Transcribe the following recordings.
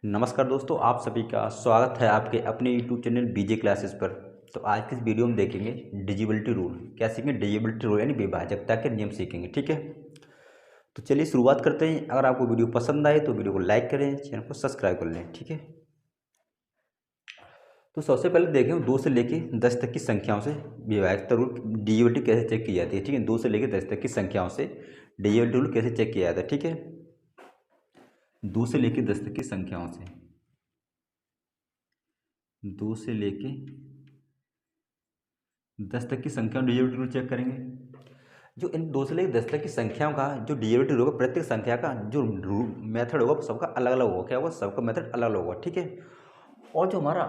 नमस्कार दोस्तों, आप सभी का स्वागत है आपके अपने यूट्यूब चैनल बीजे क्लासेस पर। तो आज की इस वीडियो में देखेंगे डिजिबिलिटी रूल। क्या सीखेंगे? डिजिबिलिटी रूल यानी विभाजकता के नियम सीखेंगे। ठीक है, तो चलिए शुरुआत करते हैं। अगर आपको वीडियो पसंद आए तो वीडियो को लाइक करें, चैनल को सब्सक्राइब कर लें। ठीक है, तो सबसे पहले देखें 2 से लेके 10 तक की संख्याओं से विभाजकता रूल डिजिबिलिटी कैसे चेक की जाती है। ठीक है, 2 से लेकर 10 तक की संख्याओं से डिजिबिलिटी रूल कैसे चेक किया जाता है। ठीक है, 2 से लेकर 10 तक की संख्याओं से 2 से लेके 10 तक की संख्या डिजिबिलिटी रूल चेक करेंगे। जो इन 2 से लेकर 10 तक की संख्याओं का जो डिजिबिलिटी रूल होगा, प्रत्येक संख्या का जो मेथड होगा सबका अलग अलग होगा। क्या होगा? सबका मेथड अलग अलग होगा। ठीक है, और जो हमारा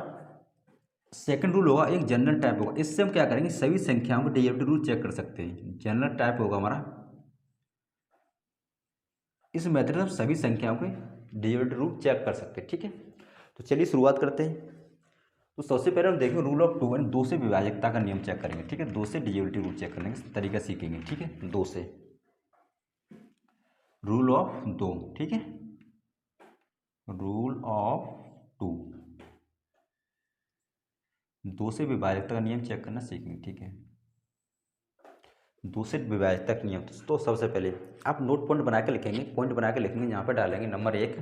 सेकंड रूल होगा एक जनरल टाइप होगा। इससे हम क्या करेंगे? सभी संख्याओं का डिजिबिलिटी रूल चेक कर सकते हैं। जनरल टाइप होगा हमारा, इस मेथड से हम सभी संख्याओं के डिजिबिलिटी रूल चेक कर सकते हैं। ठीक है, तो चलिए शुरुआत करते हैं। तो सबसे पहले हम देखेंगे रूल ऑफ 2 यानी 2 से विभाजकता का नियम चेक करेंगे। ठीक है, 2 से डिजिबिलिटी रूल चेक करने का तरीका सीखेंगे। ठीक है, 2 से रूल ऑफ 2। ठीक है, रूल ऑफ 2, 2 से विभाजकता का नियम चेक करना सीखेंगे। ठीक है, 2 से विभाजकता का नियम। तो सबसे पहले आप नोट पॉइंट बना के लिखेंगे, पॉइंट बना के लिखेंगे। यहाँ पर डालेंगे नंबर 1।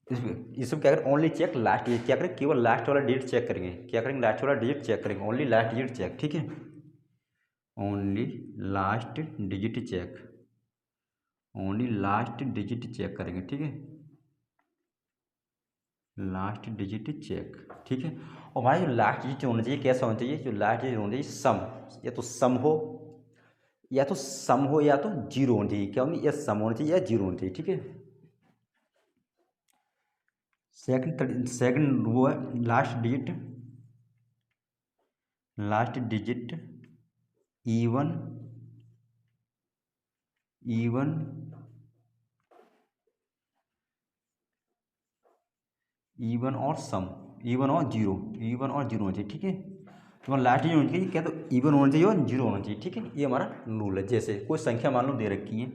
इसमें क्या करें? Only check last digit. क्या करें? केवल लास्ट वाला डिजिट चेक करेंगे। क्या करेंगे? लास्ट वाला डिजिट चेक करेंगे। Only last digit check. ठीक है, only last digit check, only last digit check करेंगे। ठीक है, लास्ट डिजिट चेक। ठीक है, और हमारा जो लास्ट डिजिट होना चाहिए कैसा होना चाहिए? जो लास्ट डिजिट होना चाहिए सम, या तो सम हो या तो सम हो या तो जीरो होना चाहिए। क्या होनी? या सम होना चाहिए या जीरो होना चाहिए। ठीक है, सेकंड वो है last digit, last digit even, even even और सम, इवन और जीरो, इवन और जीरो होना चाहिए। ठीक है, तो लास्ट डिजिट होना चाहिए क्या? तो इवन होना चाहिए और जीरो होना चाहिए। ठीक है, ये हमारा रूल है। जैसे कोई संख्या मान लो दे रखी है,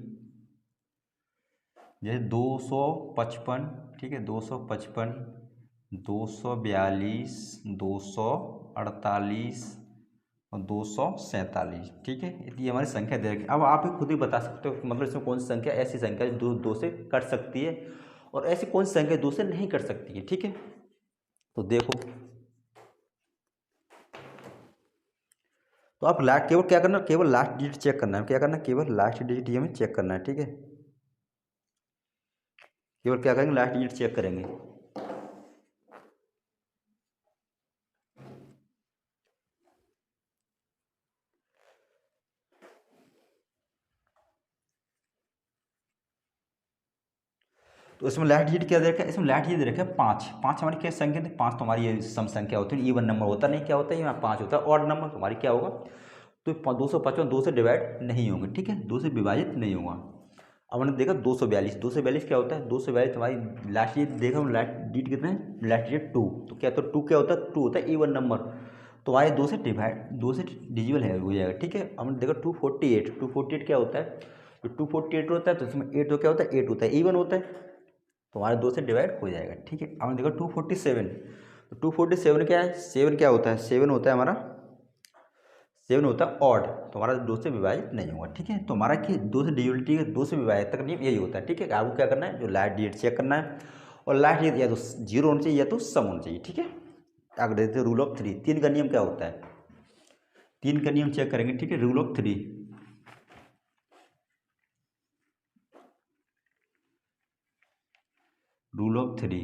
जैसे 255। ठीक है, 255, 242, 248 और 247। ठीक है, ये हमारी संख्या दे रखी है। अब आप ही खुद ही बता सकते हो कि मतलब इसमें कौन सी संख्या ऐसी संख्या जो दो से कट सकती है और ऐसी कौन सी संख्या दो से नहीं कट सकती है। ठीक है, तो देखो, तो आप लास्ट केवल क्या करना? केवल लास्ट डिजिट चेक करना है। क्या करना? केवल लास्ट डिजिट ये हमें चेक करना है। ठीक है, केवल क्या करेंगे? लास्ट डिजिट चेक करेंगे। तो इसमें लास्ट डिजिट क्या दे रखा है? इसमें लास्ट डिजिट दे रखा है 5। 5 हमारी क्या संख्या थी? 5 तो हमारी ये सम संख्या होती है, इवन नंबर होता नहीं। क्या होता है? यहाँ 5 होता है। और नंबर तो हमारी क्या होगा? तो 255 2 से डिवाइड नहीं होंगे। ठीक है, 2 से विभाजित नहीं होगा। अब हमने देखा 242। 242 क्या होता है? 242 हमारी लास्ट डिजिट देखा हम, लास्ट डिजिट कितने हैं? Last digit 2। तो क्या? तो 2 क्या होता है? 2 होता है इवन नंबर। तो हमारे 2 से डिवाइड, 2 से डिजिबल है हो जाएगा। ठीक है, हमने देखा 248। 248 क्या होता है? तो 248 होता है तो इसमें 8 तो क्या होता है? 8 होता है, इवन होता है। तो हमारे 2 से डिवाइड हो जाएगा। ठीक है, हमने देखा 247। तो 247 क्या है? 7 क्या होता है? 7 होता है हमारा, 7 होता है ऑड। तो हमारा 2 से विभाजित नहीं होगा। ठीक है, तो हमारा कि 2 से डिविजिबिलिटी का 2 से विभाजित तक नियम यही होता है। ठीक है, आपको क्या करना है? जो लास्ट डिजिट चेक करना है, और लास्ट डिजिट या तो जीरो होना चाहिए या तो सम होना चाहिए। ठीक है, आगे देखते हैं रूल ऑफ 3। 3 का नियम क्या होता है? 3 का नियम चेक करेंगे। ठीक है, रूल ऑफ 3, रूल ऑफ 3।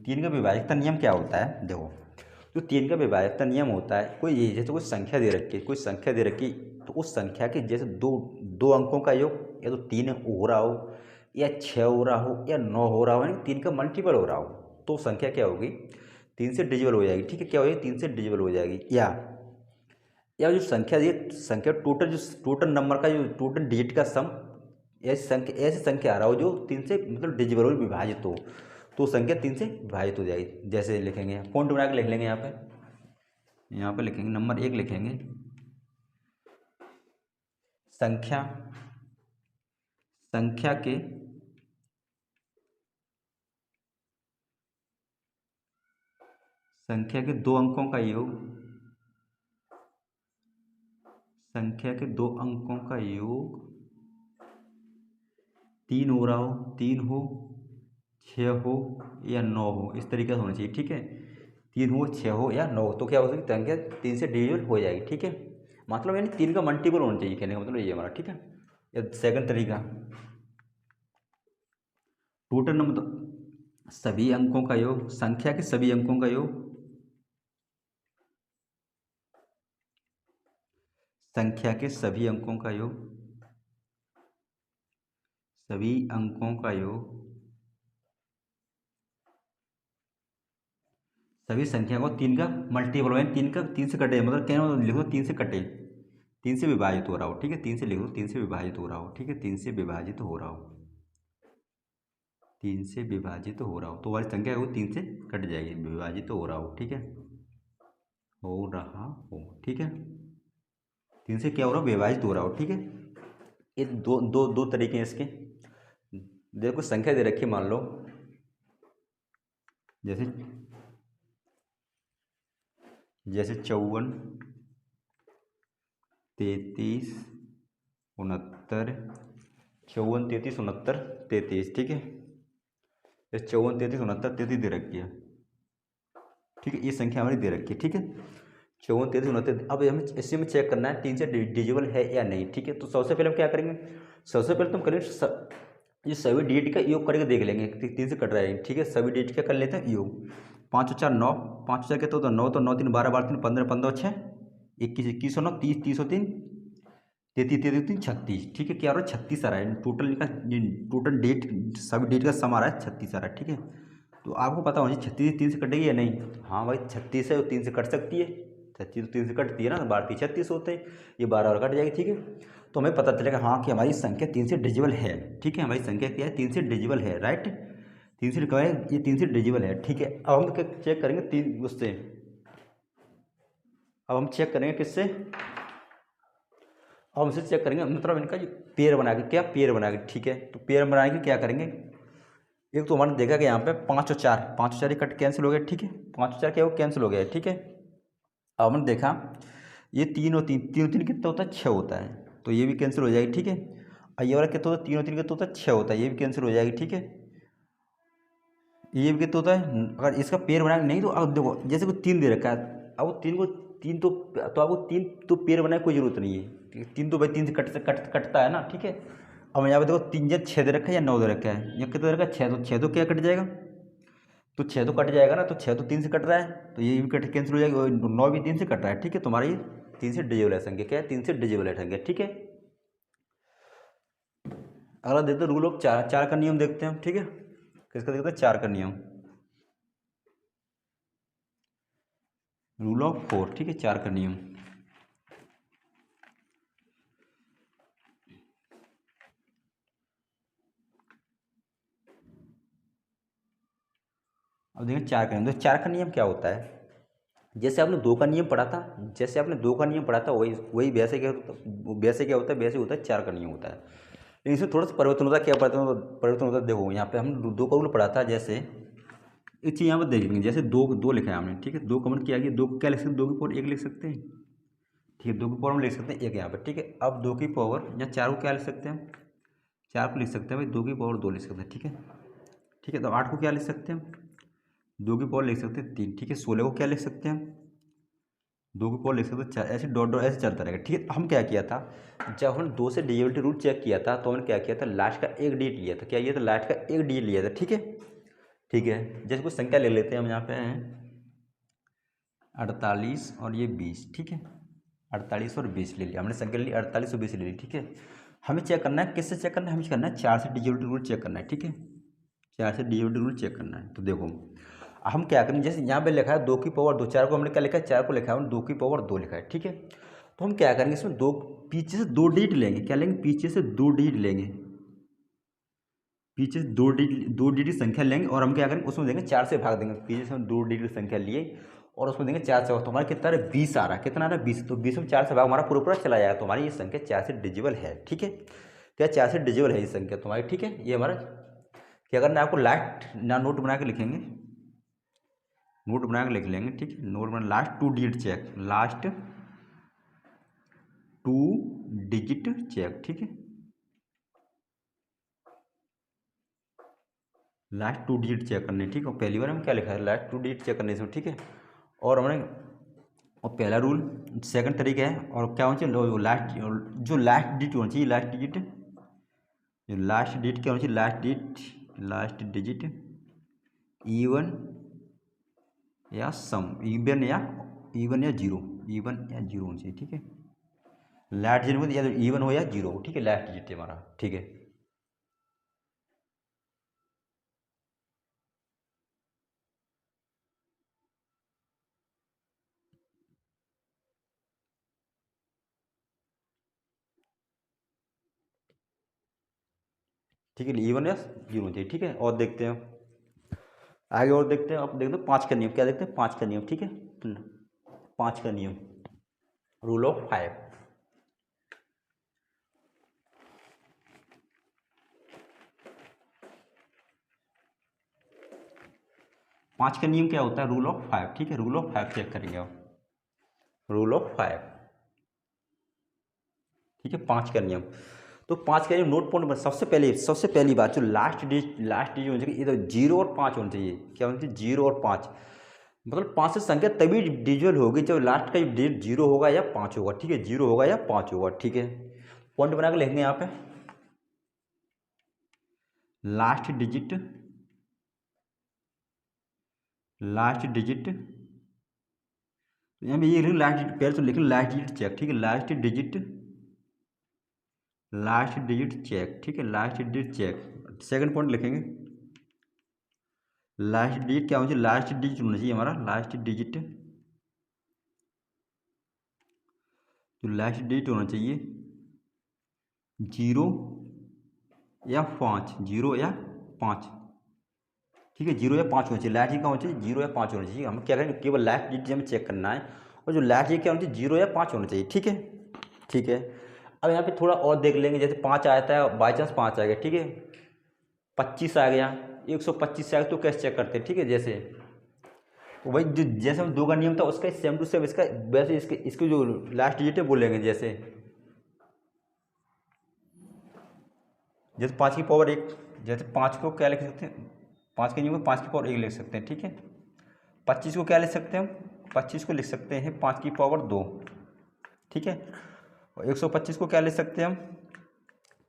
3 का विभाजकता नियम क्या होता है? देखो, जो 3 का विभाजकता नियम होता है, कोई ये जैसे कोई संख्या दे रखी है, कोई संख्या दे रखी, तो उस संख्या के जैसे दो दो अंकों का योग या तो 3 हो रहा हो या 6 हो रहा हो या 9 हो रहा हो, यानी 3 का मल्टीपल हो रहा हो, तो संख्या क्या होगी? 3 से डिजिबल हो जाएगी। ठीक है, क्या होगी? 3 से डिजिबल हो जाएगी। या जो संख्या ये संख्या टोटल, जो टोटल नंबर का जो टोटल डिजिट का सम, ऐसी संख्या आ रहा हो जो 3 से मतलब डिजिबल हो, विभाजित हो, तो संख्या 3 से विभाजित हो जाएगी। जैसे लिखेंगे, पॉइंट बना के लिख लेंगे। यहाँ पे लिखेंगे नंबर 1 लिखेंगे, संख्या संख्या के दो अंकों का योग, संख्या के दो अंकों का योग 3 हो रहा हो, 3 हो, 6 हो या 9 हो, इस तरीके से होना चाहिए। ठीक है, 3 हो, 6 हो या 9 हो, तो क्या हो सकती है, संख्या 3 से डिविजिबल हो जाएगी। ठीक है, मतलब यानी 3 का मल्टीपल होना चाहिए, कहने का मतलब ये हमारा। ठीक है, या सेकंड तरीका, टोटल नंबर, तो सभी अंकों का योग, संख्या के सभी अंकों का योग, संख्या के सभी अंकों का योग, सभी अंकों का योग, सभी संख्या को 3 का मल्टीपल है, 3 का 3 से कटे, मतलब क्या मतलब लिखो 3 से कटे, 3 से विभाजित हो रहा हो। ठीक है, 3 से लिखो, 3 से विभाजित हो रहा हो। ठीक है, 3 से विभाजित हो रहा हो, 3 से विभाजित हो रहा हो, तो हमारी संख्या है वो 3 से कट जाएगी, विभाजित हो रहा हो। ठीक है, हो रहा हो। ठीक है, 3 से क्या हो रहा हो, विभाजित हो रहा हो। ठीक है, ये दो दो दो तरीके हैं इसके। देखो संख्या दे रखी, मान लो जैसे 54, 33, 69, 54, 33, 69, 33। ठीक है, ये 54, 33, 69, 33 दे रखी है। ठीक है, ये संख्या हमारी दे रखी है। ठीक है, 54, 33, 69। अब हमें इसी में चेक करना है 3 से डिजिबल है या नहीं। ठीक है, तो सबसे पहले हम क्या करेंगे, सबसे पहले तो हम करेंगे ये सभी डिजिट का योग करके देख लेंगे, 3 से कट रहा है। ठीक है, सभी डिजिट का कर लेते हैं योग। 5 और 4 9, 5 और 4 क्या, तो 9, तो 9 3 12, 12 3 15, 15 6 21, 21 और 9 30, 30 और 3 33, 33 3 36। ठीक है, क्या हो रहा है, 36 आ रहा है टोटल का, टोटल डेट सभी डेट का सम आ रहा है 36 आ रहा है। ठीक है, तो आपको पता होना चाहिए 36 3 से कटेगी या नहीं। हाँ भाई, 36 है वो 3 से कट सकती है, 36 तो 3 से कटती है ना, 12 36 होते हैं, ये 12 और कट जाएगी। ठीक है, तो हमें पता चलेगा हाँ कि हमारी संख्या 3 से डिजिबल है। ठीक है, हमारी संख्या क्या है, 3 से डिजिबल है। राइट, 3 से क्या है, ये 3 से डिजिबल है। ठीक है, अब हम चेक करेंगे 3 उससे, अब हम चेक करेंगे किससे, अब हमसे चेक करेंगे मतलब इनका जो पेयर बना के, क्या पेयर बना के। ठीक है, तो पेयर बनाने के क्या करेंगे, एक तो हमारे देखा कि यहाँ पे 5 और 4, 5 और 4 कट कैंसिल हो गया। ठीक है, 5 और 4 क्या हो, कैंसिल हो गया। ठीक है, अब हमने देखा ये 3 और 3, 3 और 3 कितना होता है, 6 होता है, तो ये भी कैंसिल हो जाएगी। ठीक है, और ये वाला कितना होता है, 3 और 3 कितना होता है, 6 होता है, ये भी कैंसिल हो जाएगी। ठीक है, ये भी कितना होता है, अगर इसका पेयर बनाया नहीं, तो अब देखो जैसे को 3 दे रखा है, अब वो 3 को 3 तो आपको 3 तो पेयर बनाने की कोई ज़रूरत नहीं है, 3 तो भाई 3 से कटता है ना। ठीक है, अब यहाँ पे देखो 3 या 6 दे रखा है या 9 दे रखा है, या कितना दे रखा है, 6, तो 6 तो क्या कट जाएगा, तो 6 तो कट जाएगा ना, तो 6 तो 3 से कट रहा है, तो ये भी कट कैंसिल हो जाएगा, और 9 भी 3 से कट रहा है। ठीक है, तुम्हारा ये 3 से डिजिबल है संख्या, क्या है, 3 से डिजिबल है संख्या। ठीक है, अगला देखते हैं रूल ऑफ 4, 4 का नियम देखते हैं। ठीक है, किसका देखते हैं, 4 का नियम, रूल ऑफ 4। ठीक है, 4 का नियम, अब देखिए 4 का नियम, तो 4 का नियम क्या होता है, जैसे आपने 2 का नियम पढ़ा था, जैसे आपने 2 का नियम पढ़ा था, वही वही वैसे क्या होता है, वैसे होता है 4 का नियम होता है। लेकिन इसमें थोड़ा सा परिवर्तन होता है, क्या परिवर्तन होता है, देखो यहाँ पे हम 2 का रूल पढ़ा था, जैसे एक चीज़ यहाँ पर देख लेंगे, जैसे 2 2 लिखा है हमने। ठीक है, 2 कॉमन किया गया, 2 को क्या लिख सकते हैं, 2 की पावर 1 लिख सकते हैं। ठीक है, 2 की पावर हम लिख सकते हैं 1 यहाँ पर। ठीक है, अब 2 की पावर या 4 को क्या लिख सकते हैं, 4 को लिख सकते हैं भाई 2 की पावर 2 लिख सकते हैं। ठीक है, ठीक है, तो 8 को क्या लिख सकते हैं, 2 की पावर लिख सकते हैं 3। ठीक है, 16 को क्या लिख सकते हैं, 2 की पावर लिख सकते हैं 4, ऐसे डॉट डॉट ऐसे चलता रहेगा। ठीक है, हम क्या किया था, जब हमने 2 से डिजिबिलिटी रूल चेक किया था, तो हमने क्या किया था, लास्ट का एक डिजिट लिया था। क्या लिया था, लास्ट का एक डिजिट लिया था। ठीक है, ठीक है, जैसे कुछ संख्या ले लेते हैं हम, यहाँ पे हैं 48 और ये 20। ठीक है, 48 और 20 ले लिया हमने, संख्या ले ली 48 और 20 ले ली। ठीक है, हमें चेक करना है, किससे चेक करना है, हमें करना है 4 से डिजिबिलिटी रूल चेक करना है। ठीक है, 4 से डिजिबिलिटी रूल चेक करना है। तो देखो हम क्या करें, जैसे यहाँ पे लिखा है 2 की पावर 2, 4 को हमने क्या लिखा है, 4 को लिखा है हमने 2 की पावर 2 लिखा है। ठीक है, तो हम क्या करेंगे, इसमें दो पीछे से 2 डिजिट लेंगे, क्या लेंगे, पीछे से 2 डिजिट लेंगे, पीछे से 2 डिजिट संख्या लेंगे, और हम क्या करेंगे, उसमें देंगे 4 से भाग देंगे, पीछे से हम 2 डिजिट संख्या लिए और उसमें देंगे 4 से भाग, तो हमारा कितना आ रहा है, 20 आ रहा है। कितना आ रहा है, 20, तो 20 में 4 से भाग हमारा पूरा पूरा चला जाएगा, तो हमारी ये संख्या 4 से डिजिबल है। ठीक है, क्या 4 से डिजिबल है ये संख्या तुम्हारी, ठीक है। ये हमारा क्या करना है आपको, लास्ट ना नोट बना के लिखेंगे, नोट बना के लिख लेंगे, ठीक है। नोट बना, last 2 digit check, last 2 digit check, ठीक है। लास्ट 2 डिजिट चेक करने, ठीक है। पहली बार हम क्या लिखा है, लास्ट 2 डिजिट चेक करने इसमें, ठीक है। और हमने, और पहला रूल, सेकंड तरीका है, और क्या होना चाहिए, लास्ट जो लास्ट डिजिट होना चाहिए, लास्ट डिजिट, जो लास्ट डिजिट क्या होना चाहिए, लास्ट डिजिट इवन या सम, इवन या जीरो, इवन या जीरो होना चाहिए, ठीक है। लास्ट डिजिट में या तो इवन हो या जीरो हो, ठीक है। लास्ट डिजिट है हमारा, ठीक है। ठीक है, इवन या जीरो होना चाहिए, ठीक है। और देखते हैं आगे, और देखते हैं, अब देखते हैं 5 का नियम, क्या देखते हैं, 5 का नियम, ठीक है। 5 का नियम, रूल ऑफ 5। 5 का नियम क्या होता है, रूल ऑफ 5, ठीक है। रूल ऑफ 5 चेक करेंगे आप, रूल ऑफ 5, ठीक है। 5 का नियम, तो 5 का नियम नोट पॉइंट, सबसे पहली बात, जो लास्ट डिजिट होनी चाहिए, इधर 0 और 5 होना चाहिए, क्या होना चाहिए, 0 और 5, मतलब 5 से संख्या तभी डिजिबल होगी जब लास्ट का डिजिट 0 होगा या 5 होगा, ठीक है। 0 होगा या 5 होगा, ठीक है। पॉइंट बना के लिखेंगे यहाँ पे, लास्ट डिजिट, लास्ट डिजिट, यहाँ पे ये लास्ट डिजिट, पहले तो लिखें लास्ट डिजिट चेक, ठीक है। लास्ट डिजिट चेक, ठीक है। Last digit check, second point लिखेंगे, लास्ट डिजिट क्या होना चाहिए, लास्ट डिजिट होना चाहिए हमारा, लास्ट डिजिट, तो लास्ट डिजिट होना चाहिए 0 या 5, 0 या 5, ठीक है। 0 या 5 होना चाहिए, लास्ट डिजिट का होना चाहिए 0 या 5 होना चाहिए। हम क्या करेंगे, केवल लास्ट डिजिट हमें चेक करना है, और जो लास्ट डिजिट क्या होना चाहिए, 0 या 5 होना चाहिए, ठीक है, ठीक है। अब यहाँ पे थोड़ा और देख लेंगे, जैसे 5 आता है, बाई चांस 5 आ गया, ठीक है। 25 आ गया, 125 से आ गया, तो कैसे चेक करते हैं, ठीक है। जैसे तो वही जो जैसे हम 2 का नियम था उसका सेम टू सेम इसका, वैसे इसके जो लास्ट डिजिट है बोलेंगे, जैसे 5 की पावर 1, जैसे 5 को क्या लिख सकते हैं, 5 के नियम में 5 की पावर 1 लिख सकते हैं, ठीक है। 25 को क्या लिख सकते हैं हम, 25 को लिख सकते हैं 5 की पावर 2, ठीक है। और 125 को क्या लिख सकते हैं हम,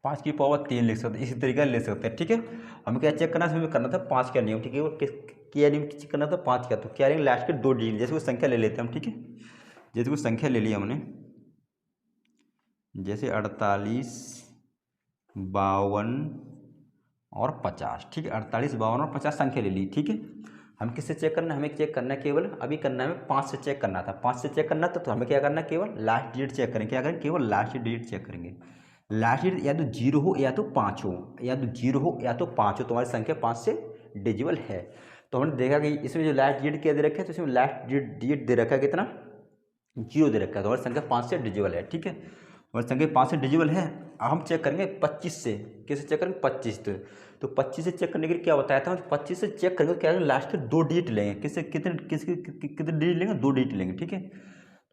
5 की पावर 3 लिख सकते हैं, इसी तरीके से ले सकते हैं, ठीक है। हमें क्या चेक करना था, हमें करना था 5 का नियम, ठीक है। वो क्या नियम चेक करना था, 5 का, तो क्या लेंगे, लास्ट के 2 डिजिट, जैसे वो संख्या ले लेते हैं हम, ठीक है। जैसे कोई संख्या ले ली हमने, जैसे 48, 52 और 50, ठीक है। 48, 52 और 50 संख्या ले ली, ठीक है। हम किससे चेक करना है, हमें चेक करना है केवल, अभी करना है हमें 5 से चेक करना था, 5 से चेक करना था, तो हमें क्या करना है, केवल लास्ट डिजिट चेक करेंगे, क्या करेंगे, केवल लास्ट डिजिट चेक करेंगे। लास्ट डिजिट या तो 0 हो या तो 5 हो, या तो 0 हो या तो 5 हो, तुम्हारी संख्या 5 से डिजिबल है। तो हमने देखा कि इसमें जो लास्ट डिजिट क्या दे रखा है, तो इसमें लास्ट डिजिट दे रखा है कितना, 0 दे रखा है, तो हमारी संख्या 5 से डिजिबल है, ठीक है। हमारी संख्या 5 से डिजिबल है। अब हम चेक करेंगे 25 से, कैसे चेक करेंगे, 25 तो 25 से चेक करने के लिए क्या बताया था, 25 से चेक करेंगे तो क्या करेंगे, लास्ट के 2 डिजिट लेंगे, कितने डिजिट लेंगे, 2 डिजिट लेंगे, ठीक है।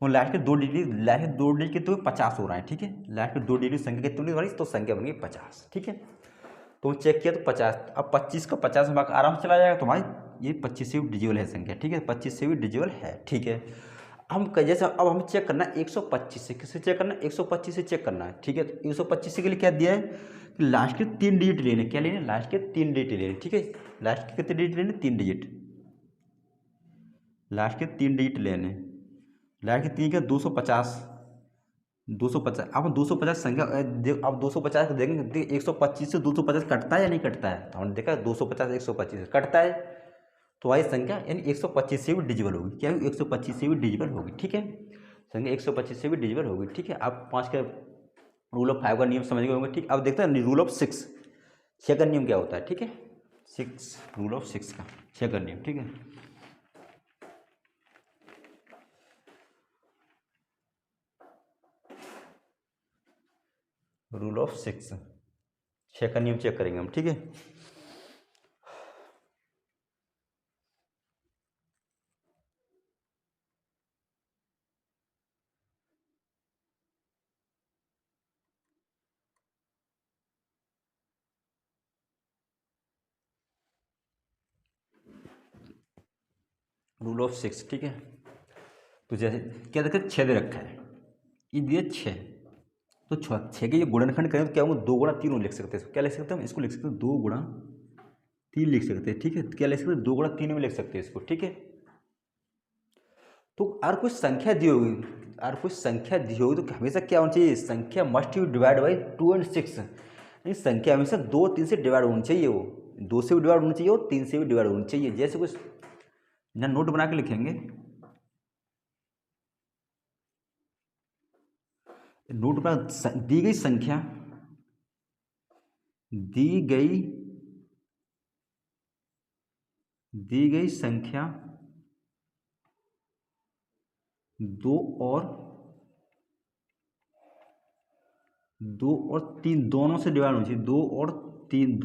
तो लास्ट के 2 डिजिट, लास्ट के 2 डिजिट कितने, 50 हो रहा है, ठीक है। लास्ट के 2 डिजिट संख्या कितनी बनी, तो संख्या बन गई 50, ठीक है। तो चेक किया तो 50, अब 25 का 50 भाग आराम से चला जाएगा, तो भाई ये 25 से भी डिजिबल है संख्या, ठीक है। 25 से भी डिजिबल है, ठीक है। जैसे अब हमें चेक करना है 125 से, किससे चेक करना है, 125 से चेक करना है, ठीक है। तो 125 के लिए क्या दिया है कि लास्ट के 3 डिजिट लेने, क्या लेने, लास्ट के 3 डिजिट लेने, ठीक है। लास्ट के कितने डिजिट लेने, 3 डिजिट, लास्ट के 3 डिजिट लेने, लास्ट के 3 के 250, 250, अब 250 संख्या अब 250 देखेंगे, 125 से 250 कटता है या नहीं कटता है, तो हमने देखा 250 125 कटता है, तो वही संख्या यानी 125 से भी डिजिबल होगी, क्या होगी, 125 से भी डिजिबल होगी, ठीक है। संख्या 125 से भी डिजिबल होगी, ठीक है। आप 5 का रूल ऑफ 5 का नियम समझ गए होंगे, ठीक। अब देखते हैं रूल ऑफ 6, 6 का नियम क्या होता है, ठीक है। 6, रूल ऑफ 6 का 6 का नियम, ठीक है। रूल ऑफ 6, 6 का नियम चेक करेंगे हम, ठीक है। रूल ऑफ 6, ठीक है। तो जैसे क्या देखा, 6 दे रखा है, ये दिया 6, तो 6 के ये गुणनखंड करें तो क्या होगा, 2 गुणा 3 लिख सकते हैं इसको। क्या लिख सकते हैं हम, इसको लिख सकते हैं 2 गुणा 3 लिख सकते हैं, ठीक है। क्या लिख सकते हैं, 2 गुणा 3 में लिख सकते हैं इसको, ठीक है। तो अगर कोई संख्या दी होगी, तो हमेशा क्या होना चाहिए, संख्या मस्ट यू डिवाइड बाई 2 और 6। नहीं, संख्या हमेशा 2 3 से डिवाइड होनी चाहिए, वो 2 से भी डिवाइड होनी चाहिए और 3 से भी डिवाइड होनी चाहिए। जैसे कुछ ना नोट बना के लिखेंगे, नोट बना, दी गई संख्या, दी गई संख्या 2 और 3 दोनों से डिवाइड होनी चाहिए, 2 और 3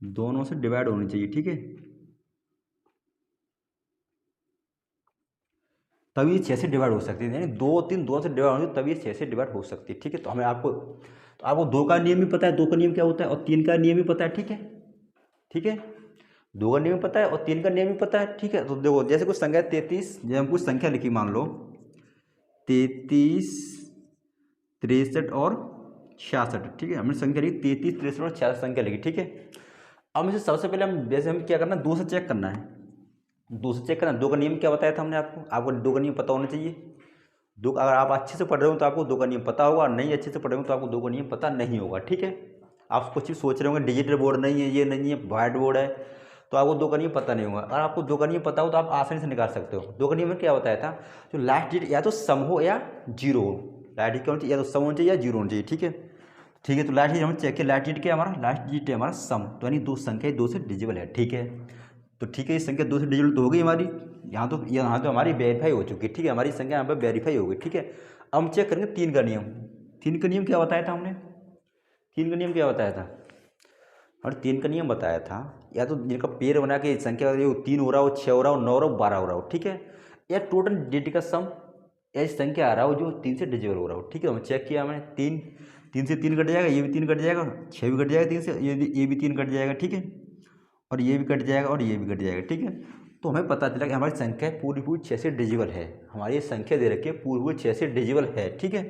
दोनों से डिवाइड होनी चाहिए, ठीक है। तभी ये 6 से डिवाइड हो सकती है, यानी 2 3 2 से डिवाइड होगी तभी ये 6 से डिवाइड हो सकती है, ठीक है। तो हमें आपको 2 का नियम भी पता है, 2 का नियम क्या होता है, और 3 का नियम भी पता है, ठीक है, ठीक है। 2 का नियम पता है और 3 का नियम भी पता है, ठीक है। तो देखो, जैसे कुछ संख्या 33, जैसे हम कुछ संख्या लिखी, मान लो 33 63 और 66, ठीक है। हमने संख्या लिखी 33 63 और 66 संख्या लिखी, ठीक है। अब इसे सबसे पहले हम क्या करना है, 2 से चेक करना है, 2 से चेक करना। 2 का नियम क्या बताया था हमने आपको 2 का नियम पता होना चाहिए। 2, अगर आप अच्छे से पढ़ रहे हो तो आपको 2 का नियम पता होगा, नहीं अच्छे से पढ़ रहे हो तो आपको 2 का नियम पता नहीं होगा, ठीक है। आप कुछ चीज़ सोच रहे होंगे, डिजिटल बोर्ड नहीं है, ये नहीं है, वाइट बोर्ड है, तो आपको 2 का नियम पता नहीं होगा। अगर आपको 2 का नियम पता हो तो आप आसानी से निकाल सकते हो। 2 का नियम में क्या बताया था, जो लास्ट डिजिट या तो सम हो या जीरो हो। लास्ट डिजिट क्या होना चाहिए, या तो सम होना चाहिए या जीरो होना चाहिए, ठीक है, ठीक है। तो लास्ट डिजिट हम चेक किया, लास्ट डिजिट क्या है हमारा, लास्ट डिजिट है हमारा सम, तो यानी 2 संख्या 2 से डिजिबल है, ठीक है। तो ठीक है, ये संख्या 2 से डिजिबल तो हो गई हमारी, यहाँ तो हमारी वेरीफाई हो चुकी है, ठीक है, हमारी संख्या यहाँ पर वेरीफाई हो गई, ठीक है। अब हम चेक करेंगे 3 का नियम। 3 का नियम क्या बताया था हमने, 3 का नियम क्या बताया था, और 3 का नियम बताया था, या तो जिनका पेयर बना के संख्या 3 हो रहा हो, 6 हो रहा हो, 9 हो रहा हो, 12 हो रहा हो, ठीक है, या टोटल डिजिट का सम ऐसी संख्या आ रहा हो जो 3 से डिजिबल हो रहा हो, ठीक है। हम चेक किया हमने, 3 से 3 कट जाएगा, ये भी 3 कट जाएगा, 6 भी कट जाएगा 3 से, ये भी 3 कट जाएगा, ठीक है, और ये भी कट जाएगा और ये भी कट जाएगा, ठीक है। तो हमें पता चला कि हमारी संख्या पूरी 6 से डिजिबल है। हमारी ये संख्या दे रखी है पूरी 6 से डिजिबल है, ठीक है।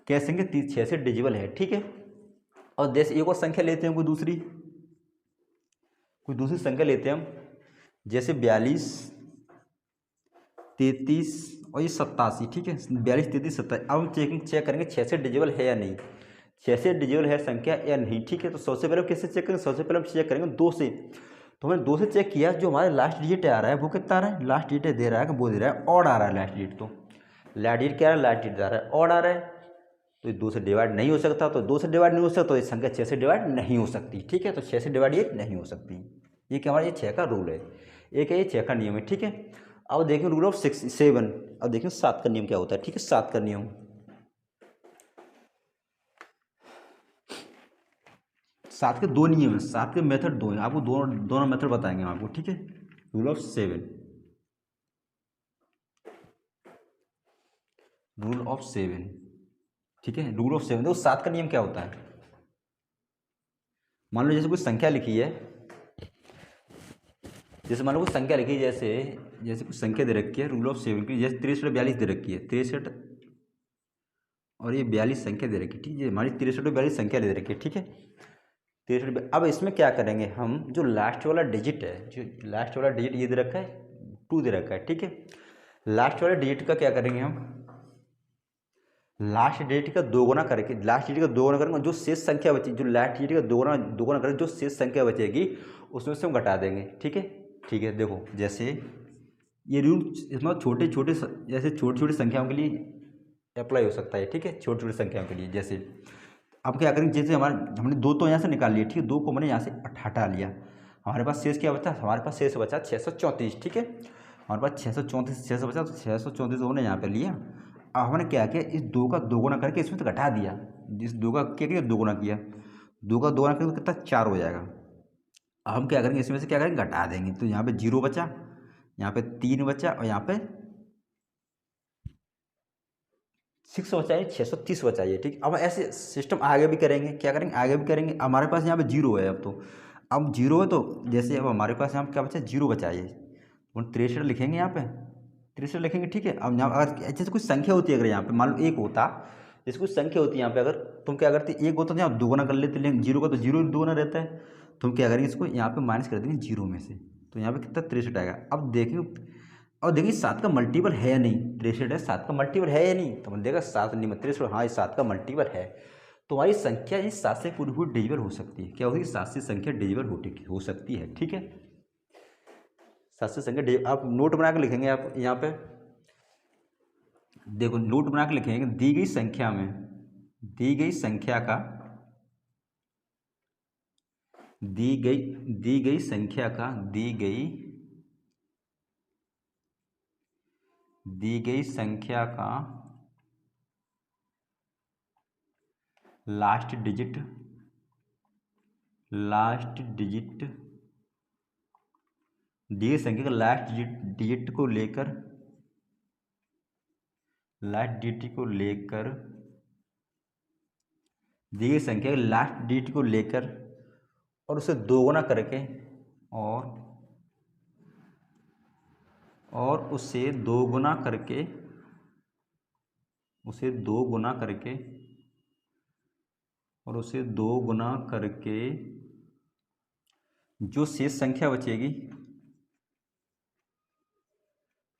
क्या संख्या 6 से डिजिबल है, ठीक है। और जैसे एक और संख्या लेते हैं, कोई दूसरी संख्या लेते हैं हम, जैसे 42 33 और ये 87, ठीक है, 42 33 87। अब हम चेक करेंगे 6 से डिजिबल है या नहीं, 6 से डिजिबल है संख्या या नहीं, ठीक है। तो सबसे पहले हम कैसे चेक करेंगे, सबसे पहले हम चेक करेंगे 2 से। तो हमने 2 से चेक किया, जो हमारे लास्ट डिजिट आ रहा है वो कितना आ रहा है, लास्ट डिजिट दे रहा है कि वो दे रहा है ऑड आ रहा है लास्ट डिजिट। तो लास्ट डिजिट क्या आ रहा है, लास्ट डिजिट आ रहा है ऑड आ रहा है, तो ये 2 से डिवाइड नहीं हो सकता, तो 2 से डिवाइड नहीं हो सकता, तो ये संख्या 6 से डिवाइड नहीं हो सकती, ठीक है। तो 6 से डिवाइड ये नहीं हो सकती, ये क्या हमारा, ये 6 का रूल है, एक है ये 6 का नियम है, ठीक है। अब देखें रूल ऑफ 7, अब देखें 7 का नियम क्या होता है, ठीक है। 7 का नियम, 7 के 2 नियम है, 7 के मेथड 2 हैं, आपको दोनों मेथड बताएंगे हम आपको, ठीक है। रूल ऑफ 7, ठीक है। रूल ऑफ 7, देखो 7 का नियम क्या होता है, मान लो जैसे कुछ संख्या लिखी है, मान लो कुछ संख्या लिखी है, जैसे कुछ संख्या दे रखी है रूल ऑफ 7 की, जैसे 63 42 दे रखी है, 63 और ये 42 संख्या दे रखी है, ठीक है। हमारी 63 और 42 संख्या दे रखी है, ठीक है। 63, अब इसमें क्या करेंगे हम, जो लास्ट वाला डिजिट है, ये दे रखा है 2 दे रखा है, ठीक है। लास्ट वाले डिजिट का क्या करेंगे हम, लास्ट डिजिट का 2 गुना करके, जो शेष संख्या बची, जो लास्ट डिजिट का 2 गुना करके जो शेष संख्या बचेगी उसमें से हम घटा देंगे, ठीक है, ठीक है। देखो जैसे ये रूल इसमें छोटे छोटे संख्याओं के लिए अप्लाई हो सकता है, ठीक है, छोटी छोटी संख्याओं के लिए। जैसे अब क्या करेंगे, जैसे हमने 2 तो यहाँ से निकाल लिए, ठीक है, 2 को मैंने यहाँ से हटा लिया, हमारे पास शेष क्या बचा, हमारे पास शेष बचा 634, ठीक है। हमारे पास 634 बचा, तो 634 हमने यहाँ पे लिया। अब हमने क्या किया, इस 2 का 2 गुना करके इसमें तो घटा दिया, जिस 2 का क्या किया, 2 गुना किया, 2 का 2 गुना किया तो कितना 4 हो जाएगा। अब हम क्या करेंगे, इसमें से क्या करेंगे, घटा देंगे। तो यहाँ पे 0 बचा, यहाँ पे 3 बचा और यहाँ पे 6 बचाइए, 630 बचाइए। ठीक, अब ऐसे सिस्टम आगे भी करेंगे। क्या करेंगे, आगे भी करेंगे। हमारे पास यहाँ पे 0 है। अब 0 है तो जैसे अब हमारे पास यहाँ पे क्या बचा, 0 बचाइए। हम 63 लिखेंगे, यहाँ पे 63 लिखेंगे। ठीक है, अब यहाँ अगर जैसे कुछ संख्या होती है, अगर यहाँ पे मान लो 1 होता, जैसे कुछ संख्या होती है यहाँ पे, अगर तुम क्या करते, 1 होता तो यहाँ 2 गुना कर लेते, लेकिन 0 का तो 0 2 गुना रहता है। तुम क्या करेंगे, इसको यहाँ पे माइनस कर देंगे 0 में से, तो यहाँ पे कितना 63 आएगा। अब देखेंगे, और देखिए 7 का मल्टीपल है या नहीं, 63 है, 7 का मल्टीपल है या नहीं, तो मैंने देखा 7 नहीं, 63, हाँ ये 7 का मल्टीपल है। तो हमारी संख्या ये 7 से पूरी हुई डिजिबल हो सकती है। क्या होगी, 7 से संख्या डिजिबल हो सकती है। ठीक है, 7 से संख्या आप नोट बना के लिखेंगे। आप यहाँ पे देखो, नोट बना के लिखेंगे, दी गई संख्या में, दी गई संख्या का, दी गई संख्या का, दी गई संख्या का लास्ट डिजिट दी गई संख्या का लास्ट डिजिट को लेकर दी गई संख्या के लास्ट डिजिट को लेकर और उसे दोगुना करके और उसे दोगुना करके जो शेष संख्या बचेगी,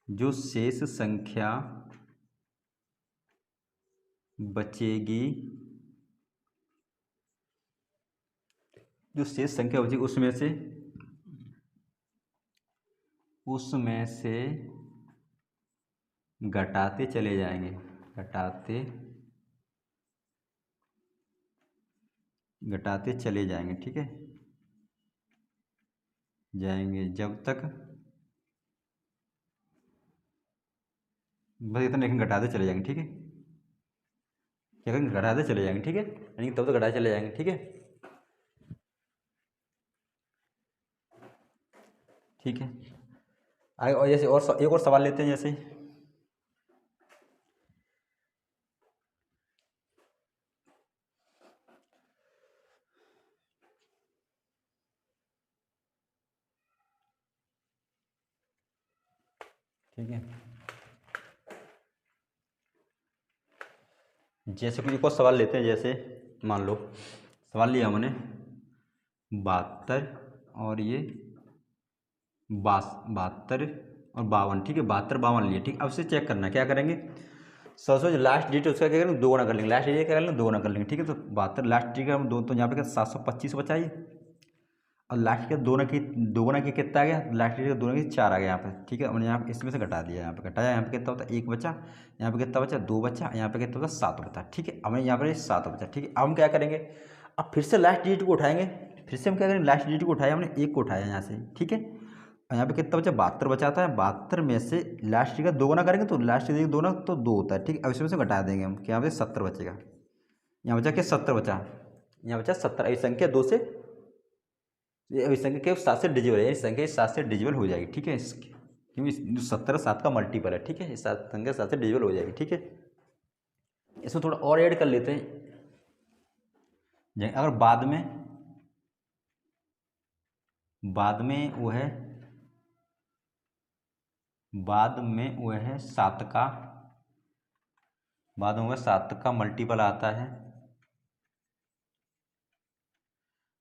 जो शेष संख्या बचेगी उसमें से घटाते चले जाएंगे, घटाते चले जाएंगे। ठीक है, जाएंगे जब तक, बस इतना लेकिन घटाते चले जाएंगे। ठीक है, क्या करेंगे, घटाते चले जाएंगे। ठीक है, यानी तब तक घटाते चले जाएंगे। ठीक है, ठीक है, आगे और जैसे और एक और सवाल लेते हैं। जैसे ठीक है, जैसे कुछ एक और सवाल लेते हैं। जैसे मान लो सवाल लिया हमने 72 और ये 72 और 52। ठीक है, 72 52 लिए। ठीक, अब से चेक करना, क्या करेंगे, सबसे जो लास्ट डिजिट उसका क्या करेंगे, 2 गुना कर लेंगे। लास्ट डिजिट क्या कर लेंगे, 2 गुना कर लेंगे। ठीक है, तो 72 लास्ट डिजिट का हम 2, तो यहाँ पे क्या 725 बचाइए। और लास्ट के 2 गुना की कितना आ गया, लास्ट डिजिट का 2 गुना की 4 आ गया यहाँ पे। ठीक है, हमने यहाँ पे इसमें से घटा दिया, यहाँ पे घटाया, यहाँ पे कितना होता है 1 बचा, यहाँ पे कितना बचा 2 बचा, यहाँ पे कितना होता 7 बचा। ठीक है, हमने यहाँ पर 7 बचा। ठीक है, अब हम क्या करेंगे, अब फिर से लास्ट डिजिट को उठाएंगे। फिर से हम क्या करेंगे, लास्ट डिजिट को उठाया, हमने 1 को उठाया यहाँ से। ठीक है, और यहाँ पे कितना बचा 72 बचाता है। 72 में से लास्ट का 2 गुना करेंगे तो लास्ट का 2 गुना तो 2 होता है। ठीक है, अब इसमें से घटा देंगे हम, क्या यहाँ पे 70 बचेगा। यहाँ बचा क्या 70 बचा, यहाँ बचा 70। ये संख्या 2 से, ये संख्या क्या 7 से डिजिबल है, संख्या 7 से डिजिबल हो जाएगी। ठीक है, क्योंकि 70 7 का मल्टीपल है। ठीक है, संख्या 7 से डिजिबल हो जाएगी। ठीक है, इसमें थोड़ा और ऐड कर लेते हैं। अगर बाद में वो है 7 का मल्टीपल आता है,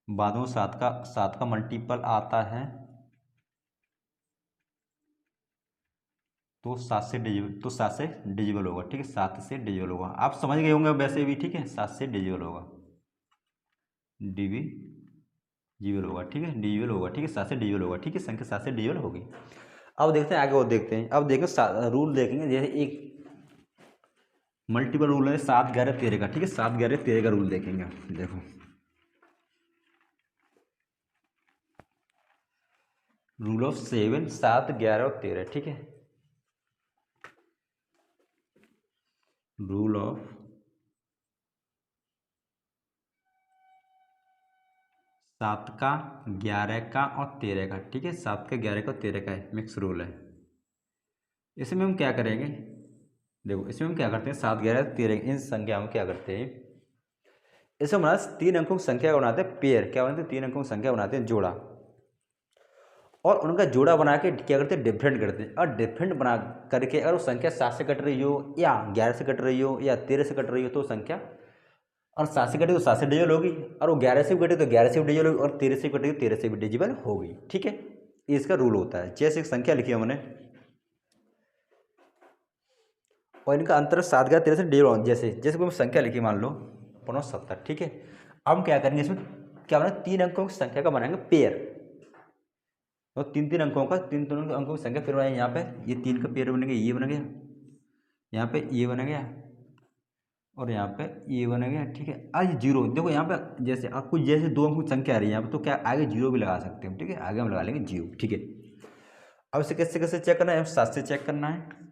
बाद में 7 का मल्टीपल आता है, तो 7 से डिजिबल होगा। ठीक है, 7 से डिजिबल होगा। आप समझ गए होंगे वैसे भी। ठीक है, 7 से डिजिबल होगा, डिविजिबल होगा। ठीक है, डिजिबल होगा। ठीक है, 7 से डिजिबल होगा। ठीक है, संख्या 7 से डिजिबल होगी। अब देखते हैं आगे और देखते हैं। अब देखो रूल देखेंगे। जैसे एक मल्टीपल रूल है 7 11 13 का। ठीक है, 7 11 13 का रूल देखेंगे। देखो रूल ऑफ 7 7 11 और 13। ठीक है, रूल ऑफ 7 का 11 का और 13 का, ठीक है, 7 का 11 का और 13 का है, मिक्स रूल है। इसमें हम क्या करेंगे, देखो इसमें हम क्या करते हैं, 7 11 13 इन संख्याओं में क्या करते हैं, इसमें हमारा 3 अंकों की संख्या बनाते हैं पेयर, क्या बनाते हैं 3 अंकों की संख्या बनाते हैं जोड़ा, और उनका जोड़ा बना के क्या करते हैं डिफरेंट करते हैं, और डिफरेंट बना करके अगर वो संख्या 7 से कट रही हो या 11 से कट रही हो या 13 से कट रही हो तो संख्या, और 7 से कटे तो 7 से डिजिबल होगी, और वो 11 से भी कटे तो 11 से भी डिजिबल होगी, और 13 से भी कटे तो 13 से भी डिजिबल होगी, ठीक है। ये इसका रूल होता है। जैसे एक संख्या लिखी है हमने और इनका अंतर 7 11 13 से डिजिबल, जैसे जैसे कोई संख्या लिखी मान लो 70, ठीक है। अब हम क्या करेंगे, इसमें क्या बनाए 3 अंकों की संख्या का बनाएंगे पेयर, तो 3 अंकों का 3 अंकों की संख्या फिर बनाएंगे, यहाँ पे ये 3 का पेयर बन गया, ये बन गया, यहाँ पे ये बन गया, और यहाँ पे ये बन गया, ठीक है। आज जीरो, देखो यहाँ पे जैसे आपको जैसे 2 अंकों की संख्या आ रही है यहाँ पे, तो क्या आगे जीरो भी लगा सकते हैं, ठीक है, आगे हम लगा लेंगे जीरो, ठीक है। अब इसे कैसे कैसे चेक करना है, 7 से चेक करना है,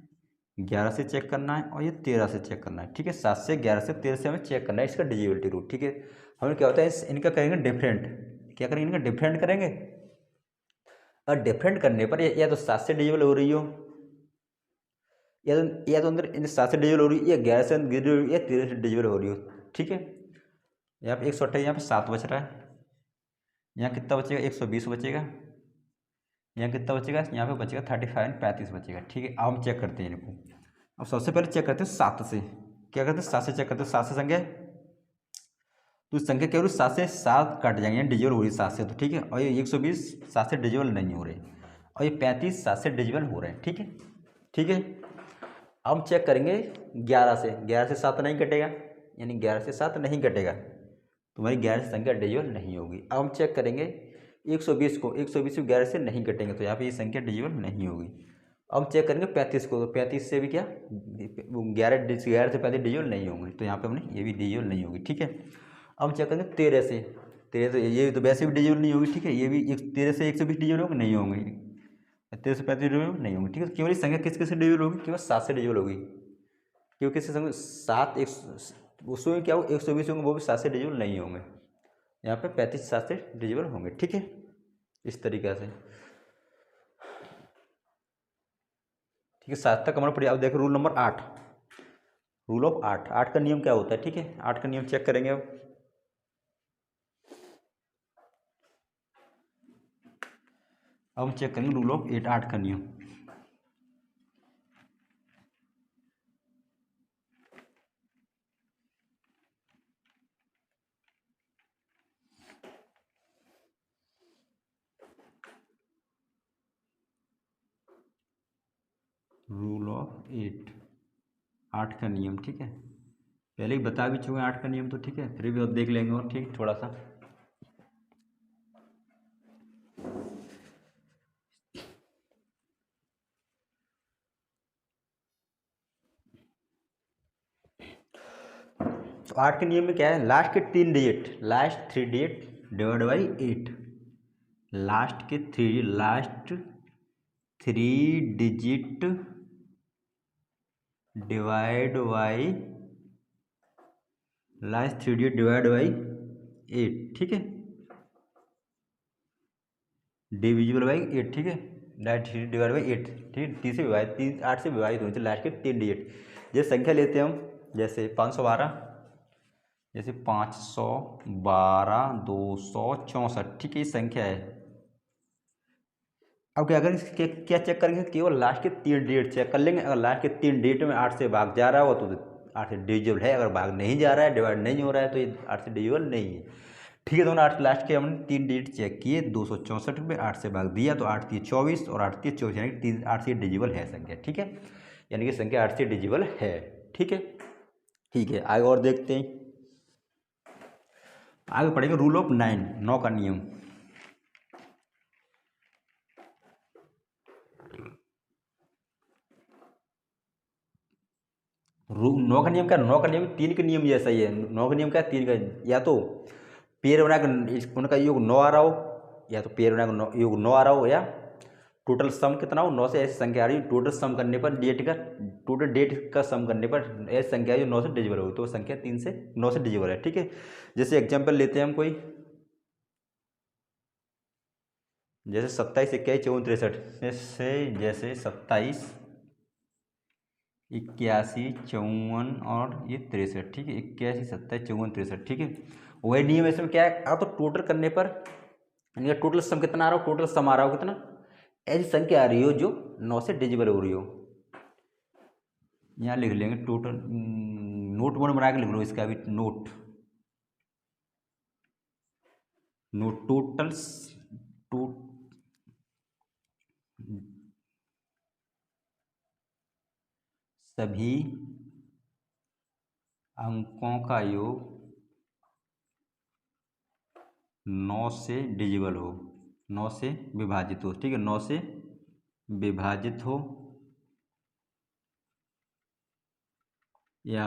11 से चेक करना है, और ये 13 से चेक करना है, ठीक है। 7 से 11 से 13 से हमें चेक करना है, इसका डिजिबिलिटी रूल, ठीक है। हमें क्या होता है इनका करेंगे डिफरेंट, क्या करेंगे इनका डिफरेंट करेंगे, और डिफरेंट करने पर या तो 7 से डिजिबल हो रही हो, या तो अंदर इन 7 से डिजिबल हो रही है, या 11 से डिजिबल हो रही है, या 13 से डिजिबल हो रही हो, ठीक है। यहाँ पे 128, यहाँ पे 7 बच रहा है, यहाँ कितना बचेगा 120 बचेगा, यहाँ कितना बचेगा, यहाँ पे बचेगा 35 35 बचेगा, ठीक है। अब हम चेक करते हैं इनको। अब सबसे पहले चेक करते हैं 7 से, क्या करते हैं 7 से चेक करते हैं, 7 से संख्या तो संख्या क्या हो रही है, 7 से 7 कट जाएंगे, डिजिबल हो रही है 7 से, तो ठीक है। और ये 120 7 से डिजिबल नहीं हो रहे, और ये 35 7 से डिजिबल हो रहे हैं, ठीक है, ठीक है। अब हम चेक करेंगे 11 से, 11 से 7 नहीं कटेगा, यानी 11 से 7 नहीं कटेगा, तुम्हारी 11 से संख्या डिजिबल नहीं होगी। अब हम चेक करेंगे 120 को, 120 को 11 से नहीं कटेंगे, तो यहाँ पे ये संख्या डिजिबल नहीं होगी। अब हम चेक करेंगे 35 को, तो 35 से भी क्या 11 से 35 डिजिबल नहीं होंगे, तो यहाँ पे हमने ये भी डिजिबल नहीं होगी, ठीक है। अब हम चेक करेंगे 13 से, 13 से ये तो वैसे भी डिजिबल नहीं होगी, ठीक है। ये भी 13 से 120 डिजिबल होंगे, नहीं होंगे, 13 से 35 डिजिबल नहीं होंगे, ठीक है। केवल ये संख्या किस किस से डिजिबल होगी, केवल 7 से डिजिबल होगी, क्योंकि इससे संख्या 7 उसमें क्या हो 120 होंगे, वो भी 7 से डिजिबल नहीं होंगे, यहाँ पे 35 7 से डिजिबल होंगे, ठीक है। इस तरीक़े से, ठीक है। 7 तक हमारा पढ़िए। अब देखो रूल नंबर 8, रूल ऑफ 8, 8 का नियम क्या होता है, ठीक है। 8 का नियम चेक करेंगे। अब हम चेक करेंगे रूल ऑफ 8 का नियम। रूल ऑफ 8 का नियम, ठीक है। पहले ही बता भी चुके हैं 8 का नियम, तो ठीक है, फिर भी अब देख लेंगे, और ठीक थोड़ा सा। तो 8 के नियम में क्या है, लास्ट के 3 digit, last 3 digit divide by 8, last 3 digit divide by last 3 digit divide by 8, ठीक है, डिविजिबल बाई 8, ठीक है, लास्ट 3 डिवाइड बाई 8, ठीक है। 3 से विभाजित, 3 8 से विभाजित होनी चाहिए लास्ट के 3 डिजिट। जैसे संख्या लेते हैं हम, जैसे 512, जैसे 512 264, ठीक है, ये संख्या है। अब क्या करेंगे, क्या चेक करेंगे, केवल लास्ट के 3 डिजिट चेक कर लेंगे। अगर लास्ट के 3 डिजिट में 8 से भाग जा रहा हो तो 8 से डिविजिबल है, अगर भाग नहीं जा रहा है, डिवाइड नहीं हो रहा है, तो ये 8 से डिविजिबल नहीं है, ठीक है। दोनों 8 लास्ट के हमने 3 डिजिट चेक किए, 264 में 8 से भाग दिया तो 8 3 24 और 8 3 24, यानी कि 8 से डिजिबल है संख्या, ठीक है, यानी कि संख्या 8 से डिजिबल है, ठीक है, ठीक है। आगे और देखते हैं, आगे पढ़ेंगे रूल ऑफ 9 का नियम। नौ का नियम क्या, 9 का नियम 3 के नियम जैसा ही है। 9 का नियम क्या है, 3 का, या तो पेयर बना कर उनका योग 9 आ रहा हो, या तो पेयर बना कर योग 9 आ रहा हो, या टोटल सम कितना हो 9 से ऐसी संख्या आ रही है, टोटल सम करने पर टोटल डेट का सम करने पर ऐसी संख्या जो 9 से डिजिबल हो, तो संख्या 9 से डिजिबल है, ठीक है। जैसे एग्जाम्पल लेते हैं हम कोई, जैसे 27, 21, 54, 63 जैसे 27, 81, 54 और ये 63, ठीक है, 81, 27, 54, 63, ठीक है। वही नियम इसमें क्या है, आप तो टोटल करने पर यानी टोटल सम कितना आ रहा हो, टोटल सम आ रहा हो कितना, ऐसी संख्या आ रही हो जो 9 से डिजिबल हो रही हो। यहाँ लिख लेंगे टोटल, नोट बोर्ड बना के लिख लो इसका भी, नोट टोटल्स, टू सभी अंकों का योग 9 से डिजिबल हो, 9 से विभाजित हो, ठीक है, 9 से विभाजित हो या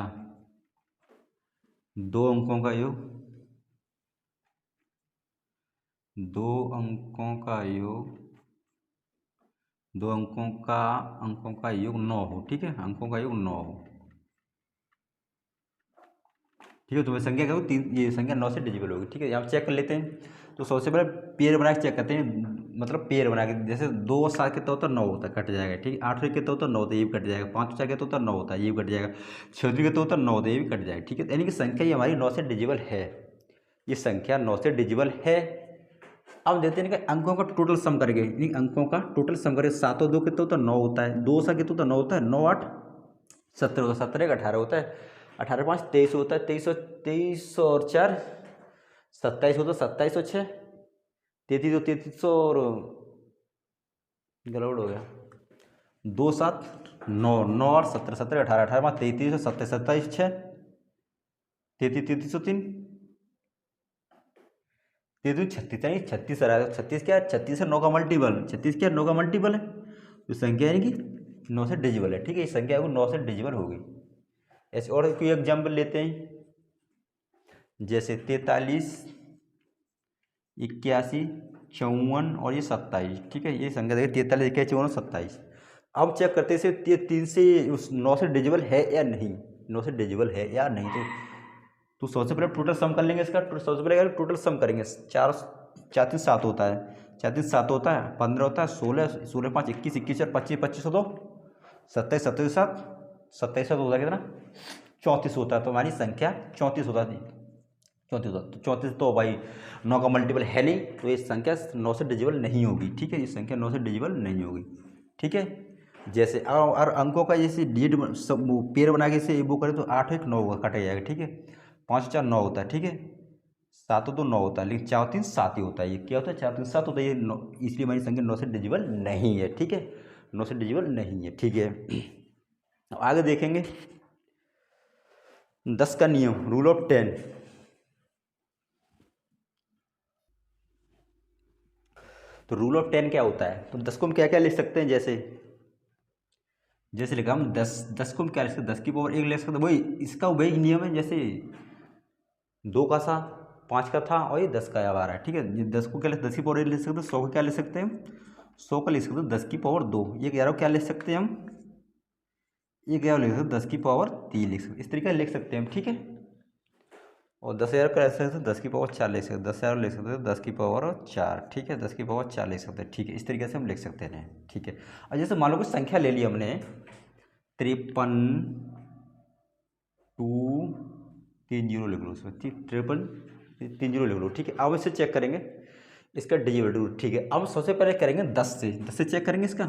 2 अंकों का योग, 2 अंकों का योग, 2 अंकों का योग 9 हो, ठीक है, अंकों का योग 9 हो, ठीक है। तो मैं संख्या क्या, ये संख्या 9 से डिजिबल होगी, ठीक है। यहाँ चेक कर लेते हैं। तो सबसे पहले पेयर बना के चेक करते हैं, मतलब पेयर बना के, जैसे 2 और 7 कितना होता है, 9 होता है, कट जाएगा, ठीक है। 8 कितना होता है, 9 होता है, ये भी कट जाएगा। 5 और 4 कितना होता है, 9 होता है, ये भी कट जाएगा। 6 कितना होता है, 9 होता है, ये भी कट जाएगा, ठीक है। यानी कि संख्या ये हमारी 9 से डिजिबल है, ये संख्या 9 से डिजिबल है। अब देखते हैं कि अंकों का टोटल सम करेंगे, अंकों का टोटल सम करेंगे। 7 और 2 कितना होता है, 9 होता है। 2 सा कितना होता है, 9 होता है। 9 8 17 होता है, 17 18 होता है। 18 5 23 होता है। 23 और 4 27 होता है। 27 और 6 33 और 33 और गड़बड़ हो गया, 2 7 9 9 और 17 17 18 18 5 33 और 27 27 6 33 33 और 3 33 36 यानी 36 आ रहा है। 36 क्या है, 36 है 9 का मल्टीपल, 36 क्या है, 9 का मल्टीपल है। तो संख्या यानी कि 9 से डिजिबल है, ठीक है। इस संख्या को 9 से डिजिबल होगी। ऐसे और कोई एग्जाम्पल लेते हैं, जैसे 43, 81, 54 और ये 27, ठीक है। ये संख्या देखिए 43, 81, 54 और 27। अब चेक करते हैं इसे 3 से उस 9 से डिजिबल है या नहीं, 9 से डिजिबल है या नहीं। तो सबसे पहले टोटल सम कर लेंगे इसका। सबसे पहले टोटल सम करेंगे। 4 4 3 7 होता है, 4 3 7 होता है, 15 होता है, 16 16 5 21 21 4 25 25 2 27 27 7 27 7 होता है कितना, 34 होता है। तो हमारी संख्या 34 होता है, 34 होता है। तो 34 तो भाई 9 का मल्टीपल है नहीं, तो ये संख्या 9 से डिजिबल नहीं होगी, ठीक है। ये संख्या 9 से डिजिबल नहीं होगी, ठीक है। जैसे और अंकों का जैसे डिजिट सब पेयर बना के इसे वो करें तो 8 1 9 कटा जाएगा, ठीक है। 5 4 9 होता है, ठीक है। 7 2 9 होता है, लेकिन 4 3 7 ही होता है। ये क्या होता है, 4 3 7 होता है। ये इसलिए हमारी संख्या 9 से डिजिबल नहीं है, ठीक है, 9 से डिजिबल नहीं है, ठीक है। आगे देखेंगे 10 का नियम, रूल ऑफ 10। तो रूल ऑफ 10 क्या होता है, तो 10 को हम क्या क्या लिख सकते हैं, जैसे जैसे लिखा हम 10 को हम क्या लिख सकते हैं, 10 की पावर 1 लिख सकते हैं। वही इसका वही नियम है, जैसे 2 का था, 5 का था और ये 10 का अब आ रहा है, ठीक है। ये 10 को क्या लिख, 10 की पावर 1 लिख सकते हैं। 100 को क्या लिख सकते हैं, 100 का लिख सकते हैं 10 की पावर 2। ये 11 को क्या लिख सकते हैं हम, ये 11 लिख सकते हैं 10 की पावर 3 लिख सकते, इस तरीके से लिख सकते हैं हम, ठीक है। और 10,000 का लिख सकते हैं 10 की पावर 4 लिख सकते हैं, 10,000 लिख सकते हैं 10 की पावर 4, ठीक है, 10 की पावर 4 लिख सकते हैं, ठीक है। इस तरीके से हम लिख सकते हैं, ठीक है। और जैसे मान लो कि संख्या ले ली हमने 53 2 3 0 लिख लो उसमें, 53 3 0 लिख लो, ठीक है। अब इसे चेक करेंगे इसका डिजिबल, ठीक है। अब सबसे पहले करेंगे 10 से चेक करेंगे इसका।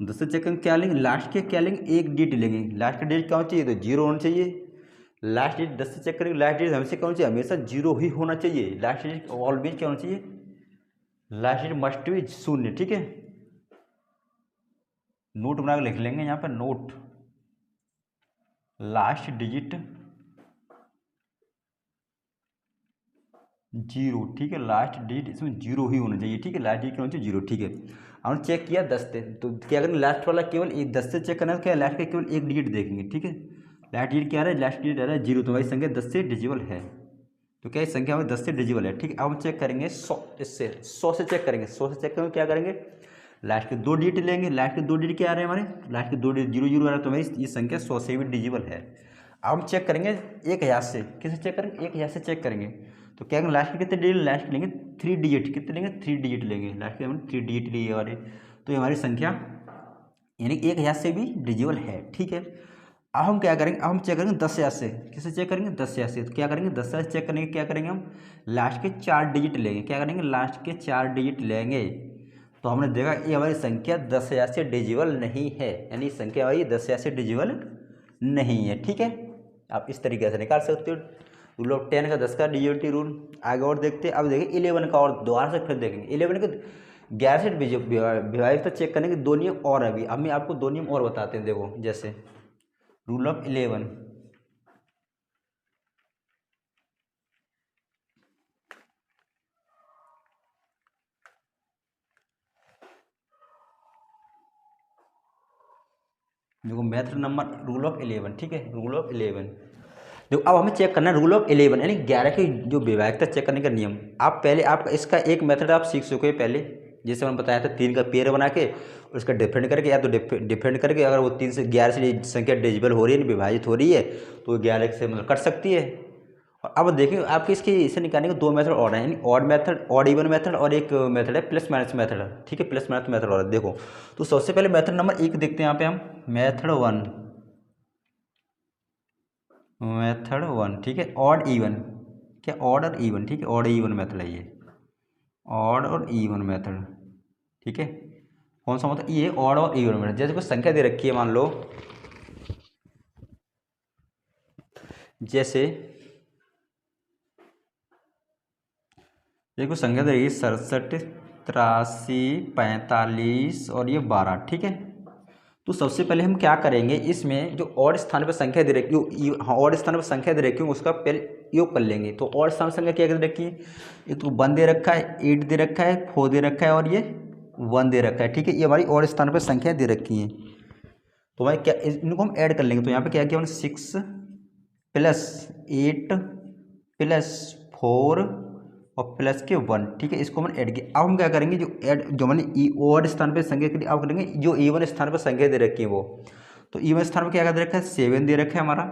10 से चेक करेंगे, क्या लेंगे लास्ट के, क्या लेंगे, एक डिजिट लेंगे। लास्ट का डिजिट क्या होना चाहिए, तो 0 होना चाहिए। लास्ट डिजिट 10 से चेक करेंगे, लास्ट डिजिट हमेशा क्या होना चाहिए, हमेशा 0 ही होना चाहिए। लास्ट डिजिट ऑलवेज क्या होना चाहिए, लास्ट डिजिट मस्ट बी 0, ठीक है। नोट बना के लिख लेंगे यहाँ पर, नोट लास्ट डिजिट 0, ठीक है। लास्ट डिजिट इसमें 0 ही होना चाहिए, ठीक है। लास्ट डिजिट क्या होना चाहिए, 0, ठीक है। हमने चेक किया 10 से, तो क्या करेंगे लास्ट वाला केवल एक, 10 से चेक करना है, क्या लास्ट का केवल एक डिजिट देखेंगे, ठीक है। लास्ट डिजिट क्या आ रहा है, लास्ट डिजिट आ रहा है 0, तो हमारी संख्या 10 से डिजिबल है। तो क्या इस संख्या में 10 से डिजिबल है, ठीक है। अब हम चेक करेंगे 100, इससे 100 से चेक करेंगे। 100 से चेक करेंगे, क्या करेंगे, लास्ट के 2 डिजिट लेंगे। लास्ट के 2 डिजिट क्या आ रहे हैं हमारे, लास्ट के 2 डिजिट 0 0 आ रहा है, तो हमारी ये संख्या 100 से भी डिजिबल है। अब हम चेक करेंगे 1000 से, किसे चेक करेंगे 1000 से चेक करेंगे। तो क्या करेंगे लास्ट के कितने डिजिट, लास्ट लेंगे 3 डिजिट, कितने लेंगे 3 डिजिट लेंगे, लास्ट के हमने 3 डिजिट लिए हमारे। तो ये हमारी संख्या यानी 1000 से भी डिजिबल है, ठीक है। अब हम क्या करेंगे, अब हम चेक करेंगे 10,000 से, किसे चेक करेंगे 10,000 से। तो क्या करेंगे 10,000 से चेक करेंगे, क्या करेंगे हम लास्ट के 4 डिजिट लेंगे, क्या करेंगे लास्ट के 4 डिजिट लेंगे। तो हमने देखा ये हमारी संख्या 10,000 से डिजिबल नहीं है, यानी संख्या हमारी 10,000 से डिजिबल नहीं है, ठीक है। आप इस तरीके से निकाल सकते हो रूल ऑफ 10 का 10 का डिजिबिलिटी रूल। आगे और देखते हैं, अब देखिए 11 का और दोबारा से फिर देखेंगे 11 के 11 से विभाजित चेक करने के 2 नियम और अभी हम आपको 2 नियम और बताते हैं। देखो जैसे रूल ऑफ 11, देखो मेथड नंबर रूल ऑफ 11, ठीक है रूल ऑफ 11। देखो अब हमें चेक करना है रूल ऑफ 11 यानी 11 की जो विभाज्यता चेक करने का नियम। आप पहले आपका इसका एक मेथड आप सीख चुके पहले, जैसे मैंने बताया था 3 का पेयर बना के उसका डिफरेंट करके, या तो डिफरेंट करके अगर वो 3 से 11 से संख्या डिजिबल हो रही है विभाजित हो रही है तो 11 से मतलब कट सकती है। और अब देखिए आपके इसके इसे निकालने के 2 मेथड और हैं, यानी odd method, odd even method, और एक मेथड है प्लस माइनस मेथड, ठीक है प्लस माइनस मेथड और देखो। तो सबसे पहले मेथड नंबर 1 देखते हैं यहाँ पे हम, मेथड 1, मेथड 1, ठीक है ऑड इवन, क्या ऑड और इवन, ठीक है ऑड इवन मेथड है ये, ऑड और इवन मेथड, ठीक है। कौन सा मतलब ये ऑड और इवन मेथड, जैसे कोई संख्या दे रखी है मान लो, जैसे ये कोई संख्या दे रही है 67, 83, 45 और ये 12, ठीक है। तो सबसे पहले हम क्या करेंगे, इसमें जो ऑड स्थान पर संख्या दे रखी है, हाँ ऑड स्थान पर संख्या दे रखी है उसका पहले योग कर लेंगे। तो ऑड स्थान संख्या क्या दे रखी है, एक तो 1 दे रखा है, 8 दे रखा है, 4 दे रखा है और ये 1 दे रखा है, ठीक है। ये हमारी ऑड स्थान पर संख्या दे रखी है। तो भाई क्या इनको हम ऐड कर लेंगे। तो यहाँ पे क्या किया हमने 6 + 8 + 4 और प्लस के 1, ठीक है इसको हमने ऐड किया। अब हम क्या करेंगे, जो मैंने ऑड स्थान पे संख्या के लिए अब करेंगे जो इवन स्थान पर संख्या दे रखी है वो। तो इवन स्थान पर क्या दे रखा है 7 दे रखा है हमारा,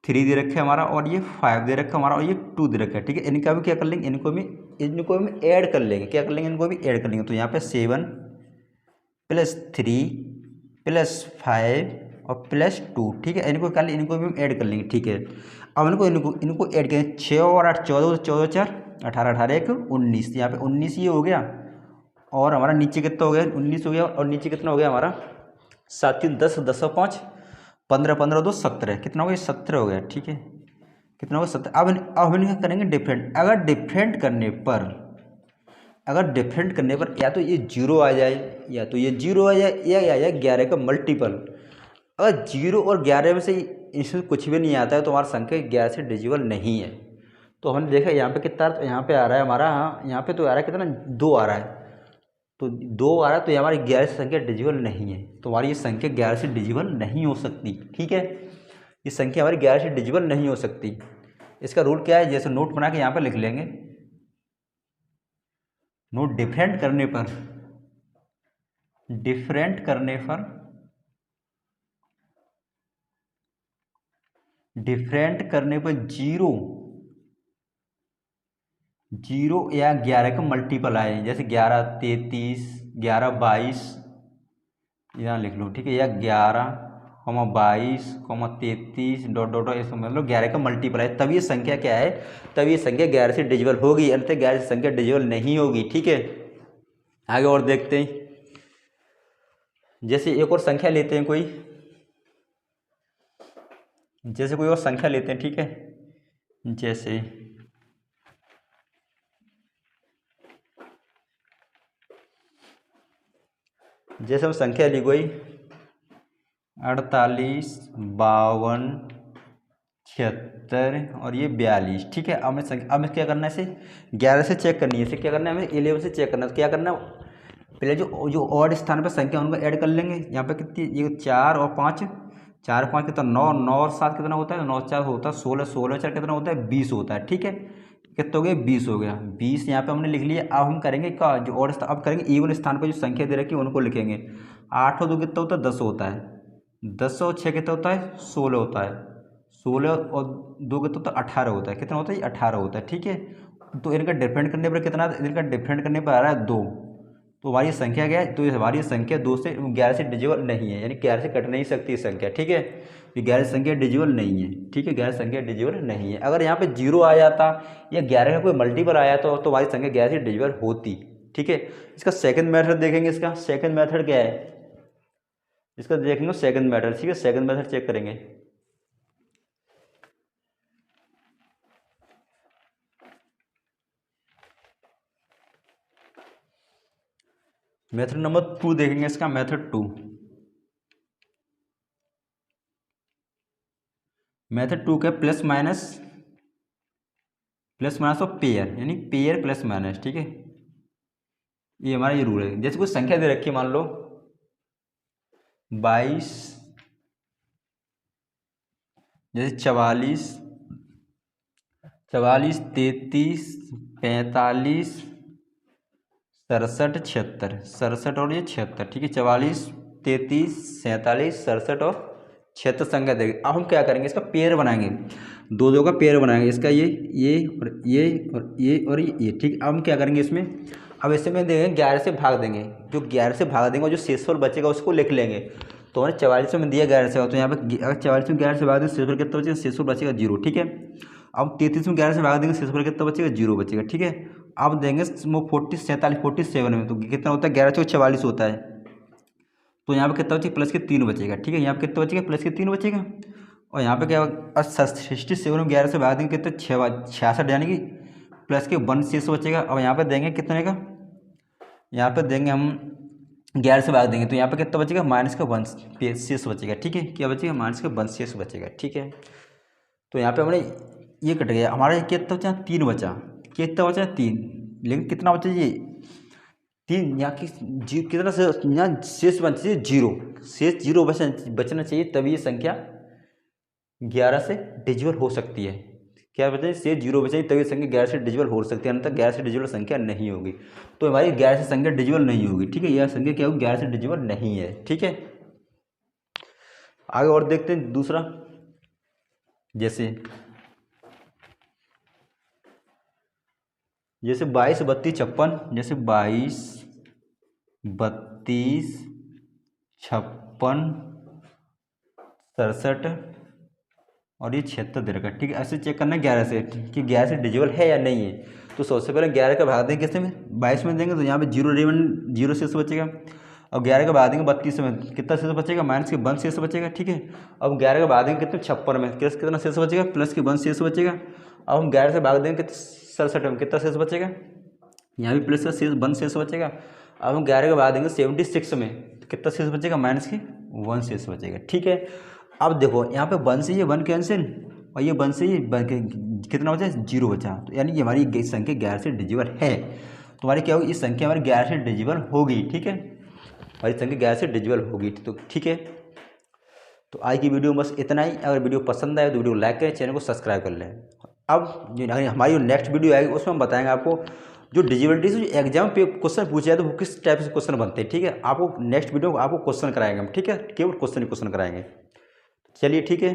3 दे रखा है हमारा और ये 5 दे रखा है हमारा और ये 2 दे रखा है, ठीक है। इनका भी क्या कर लेंगे, इनको भी ऐड कर लेंगे, क्या कर लेंगे इनको भी ऐड कर लेंगे। तो यहाँ पे 7 + 3 + 5 और +2, ठीक है इनको कर इनको भी हम ऐड कर लेंगे, ठीक है। अब इनको ऐड करें 6 और 8 14, 14 4 18, 18 1 19, यहाँ पे 19 ये हो गया और हमारा नीचे कितना हो गया 19 हो गया और नीचे कितना हो गया हमारा 7 3 10 10 और 5 15 15 2 17, कितना हो गया 17 हो गया, ठीक है कितना हो गया 17। अब हम इन्हें करेंगे डिफरेंट। अगर डिफरेंट करने पर या तो ये 0 आ जाए या तो ये 0 आ जाए या आ जाए 11 का मल्टीपल। अगर 0 और 11 में से इसमें कुछ भी नहीं आता है तो हमारा संख्या 11 से डिजिबल नहीं है। तो हमने देखा यहाँ पे कितना, तो यहाँ पे आ रहा है हमारा, हाँ यहाँ पे तो आ रहा है कितना 2 आ रहा है, तो 2 आ रहा है तो ये हमारी 11 से संख्या डिजिबल नहीं है। तो हमारी ये संख्या 11 से डिजिबल नहीं हो सकती, ठीक है ये संख्या हमारी 11 से डिजिबल नहीं हो सकती। इसका रूल क्या है, जैसे नोट बना के यहाँ पर लिख लेंगे, नोट डिफरेंट करने पर 0 या 11 का मल्टीपल आए, जैसे 11 33 11 22 यहाँ लिख लो, ठीक है या 11 22 33 डॉट डॉट ऐसे मतलब 11 का मल्टीपल है, तब ये संख्या क्या है, तब ये संख्या 11 से डिजिबल होगी, अन्यथा 11 से संख्या डिजिबल नहीं होगी, ठीक है। आगे और देखते हैं, जैसे एक और संख्या लेते हैं कोई, जैसे कोई और संख्या लेते हैं, ठीक है जैसे हम संख्या ली कोई 48 52 76 और ये 42, ठीक है। अब हमें क्या करना है, इसे 11 से चेक करनी है, इसे क्या करना है हमें 11 से चेक करना है। तो क्या करना है, पहले जो ऑड स्थान पर संख्या उनको ऐड कर लेंगे। यहाँ पे कितनी, ये 4 और 5 4 5 कितना 9 9 और 7 कितना होता है 9 4 होता है 16 16 4 कितना होता है 20 होता है, ठीक है कितना हो गया 20 हो गया 20 यहाँ पे हमने लिख लिया। अब हम करेंगे क्या, जो ऑड अब करेंगे इवन स्थान पर जो संख्या दे रखी है उनको लिखेंगे। 8 और 2 कितना होता है 10 होता है, 10 और 6 कितना होता है 16 होता है, 16 और 2 के तो 18 होता है। कितना होता है? ये 18 होता है। ठीक है, तो इनका डिफरेंट करने पर कितना, इनका डिफरेंट करने पर आ रहा है 2। तो हमारी संख्या क्या है? तो हमारी संख्या 2 से 11 से डिजिबल नहीं है, यानी 11 से कट नहीं सकती संख्या। ठीक है, ये 11 संख्या डिजिबल नहीं है। ठीक है, 11 संख्या डिजिबल नहीं है। अगर यहाँ पे 0 आ जाता या 11 का कोई मल्टीपल आया तो हमारी संख्या 11 से डिजिबल होती। ठीक है, इसका सेकंड मेथड देखेंगे। इसका सेकंड मेथड क्या है? इसका देखेंगे सेकंड मेथड। ठीक है, सेकंड मेथड चेक करेंगे। मेथड नंबर 2 देखेंगे। इसका मेथड 2, मेथड 2 क्या? प्लस माइनस ऑफ पेयर, यानी पेयर प्लस माइनस। ठीक है, ये हमारा ये रूल है। जैसे कुछ संख्या दे रखी है, मान लो 22, जैसे 44, 33, 45, 67, 76, 67 और ये 76। ठीक है, 44, 33, 47, 67 और 76 संख्या देगी। अब हम क्या करेंगे? इसका पेयर बनाएंगे, दो दो का पेयर बनाएंगे। इसका ये और ये और ये और ये। ठीक, अब हम क्या करेंगे इसमें? अब इसमें देंगे 11 से भाग देंगे। जो 11 से भाग देंगे और जो शेषफल बचेगा उसको लिख लेंगे। तो हमने 44 में दिया 11 से, तो यहाँ पे अगर 44 में 11 से भाग देंगे शेषफल कितना बचेगा? शेषफल बचेगा 0। ठीक है, अब 33 में 11 से भाग देंगे शेषफल कितना बचेगा? 0 बचेगा। ठीक है, अब देंगे 47 में, तो कितना होता है? 11 से 44 होता है। तो यहाँ पे कितना बचेगा? प्लस के 3 बचेगा। ठीक है, यहाँ पे कितना बचेगा? प्लस के 3 बचेगा। और यहाँ पे क्या? 67 में 11 से भाग देंगे कितने? 66, यानी कि प्लस के 1 शेष बचेगा। अब यहाँ पे देंगे कितने का? यहाँ पे देंगे हम 11 से भाग देंगे, तो यहाँ पे कितना बचेगा? माइनस का 1 शेष बचेगा। ठीक है, क्या बचेगा? माइनस का 1 शेष बचेगा। ठीक है, तो यहाँ पे हमने ये कट गया। हमारा कितना बचा? 3 बचा। कितना बचा? 3। लेकिन कितना बचा? ये 3। यहाँ की कितना से यहाँ शेष बचना चाहिए? 0। शेष 0 बचना चाहिए, तभी ये संख्या 11 से डिजिबल हो सकती है। क्या बचे? शेष 0 बचे तभी संख्या 11 से डिजिबल हो सकती है, अन्यथा 11 से डिजिबल संख्या नहीं होगी। तो हमारी 11 से संख्या डिजिबल नहीं होगी। ठीक है, यह संख्या क्या होगी? 11 से डिजिबल नहीं है। ठीक है, आगे और देखते हैं दूसरा। जैसे 22, 32, 56। जैसे 22, 32, 56, 67 और ये 76 दे रखा है। ठीक है, ऐसे चेक करना है 11 से कि 11 से डिजिबल है या नहीं है। तो सबसे पहले 11 का भाग देंगे किससे में? 22 में देंगे, तो यहाँ पे 0 शेष बचेगा। अब 11 का भाग देंगे 32 में, कितना शेष बचेगा? माइनस के 1 शेष बचेगा। ठीक है, अब 11 का भाग देंगे कितने? 56 में, कितना शेष बचेगा? प्लस के 1 शेष बचेगा। अब हम 11 से भाग देंगे कितने? 67 में, कितना शेष बचेगा? यहाँ भी प्लस का शेष 1 शेष बचेगा। अब हम 11 का भाग देंगे 76 में, तो कितना शेष बचेगा? माइनस के 1 शेष बचेगा। ठीक है, अब देखो यहाँ पे 1 से ये 1 कैंसिल और ये 1 से ये कितना बचा? 0 बचा। तो यानी ये हमारी संख्या 11 से डिजिबल है। तो हमारी क्या होगी? इस संख्या हमारी 11 से डिजिबल होगी। ठीक है, हमारी संख्या 11 से डिजिबल होगी। तो ठीक है, तो आज की वीडियो बस इतना ही। अगर वीडियो पसंद आए तो वीडियो लाइक करें, चैनल को सब्सक्राइब कर लें। अब हमारी नेक्स्ट वीडियो आएगी उसमें हम बताएंगे आपको जो डिजिबिलिटी से एग्जाम पे क्वेश्चन पूछे जाए तो वो किस टाइप से क्वेश्चन बनते हैं। ठीक है, आपको नेक्स्ट वीडियो आपको क्वेश्चन कराएंगे हम। ठीक है, केवल क्वेश्चन कराएंगे। चलिए ठीक है।